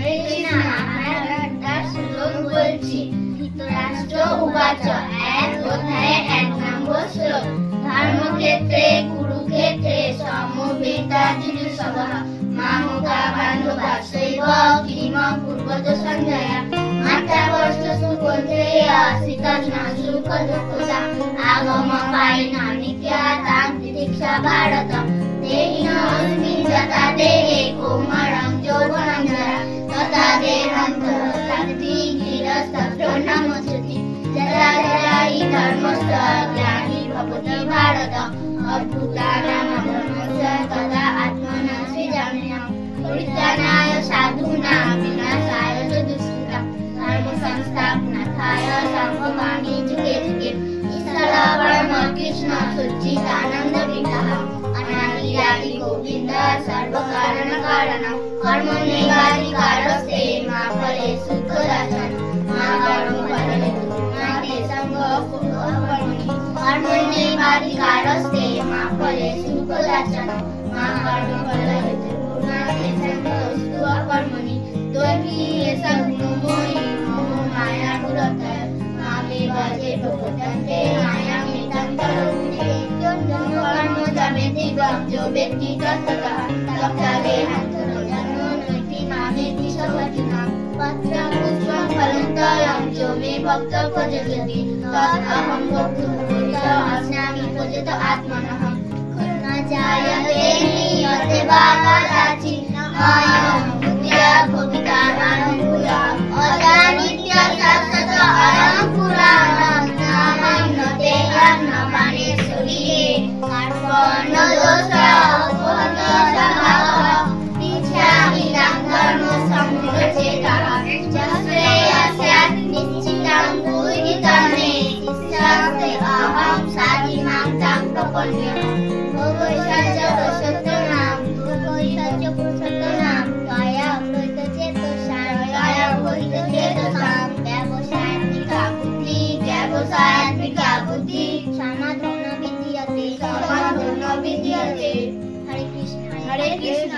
हरे कृष्णा আমার শ্লোক বলছি ধৃতরাষ্ট্র উবাচ এক অধ্যায়ে 1 নম্বর শ্লোক ধর্মক্ষেত্রে কুরুক্ষেত্রে সমবেতাযুজুৎসবঃ মামকা বান্ধবাশ্চৈব কিম কুর্বত সঞ্জয় মাত্রাবর্ষসু কৌন্তেয় শীতোষ্ণসু সুখদুঃখদা আগমকারিণা নিত্যতাং তিতিক্ষা ভারত দেহিনোऽস্মিन् যথা দেহে কৌমারং যৌবनं জরা তথা দেহান্তর শান্তি ধীরস্তব্ধ যথা যথা हि धर्मस्य ग्लानिर्भवति भारत अद्भुतानां धर्मस्य तदा आत्मनां सृजाम्यहं परित्राणाय साधूनां विनाशाय च दुष्कृतां धर्म संस्थापनार्थाय सम्भवामि जुगे जुगे ईश्वर परम कृष्ण सच्चिदानन्द विग्रह अनादिरादि गोविन्द सर्वकारण कारणं कर्मण्येवाधिकारस्ते मा फलेषु कदाचन मा कर्मफलहेतुः कर्मण्येवाधिकारस्ते मा फलेषु कदाचन मा कर्मफलहेतुः कर्मणि त्वयि एष गुणमयि मोह माया दुरतय मामेव ये प्रपद्यन्ते मायामेतां करोति कर्म जमेति जो व्यक्ति तत्ततः तथा देहान्तरो जन्म नैति मामेति सवतिनां पत्रं पुष्पं फलं तोयं जो मे भक्तो भजति तदहं भक्तुः अस्नामि भजत आत्मनः न जायते नियते वा कदाचित् अयं बुद्ध्या भविता नानुकूला अजानित्य शाश्वत अयं पुराणं नाहं न देहं न मानेश्वरीये कर्मण दोष अपहत स्वभावः इच्छामि धर्म समुच्चेतः श्रेयस्यात् निश्चितं पूजितं मे शिष्यास्ते अहं साधिमां तां प्रपन्नः भगवैषाच पुरुषोत्तमां त्वया भूतचेतसां व्यावसायिका बुद्धि समाधो न विद्यते हरे कृष्ण।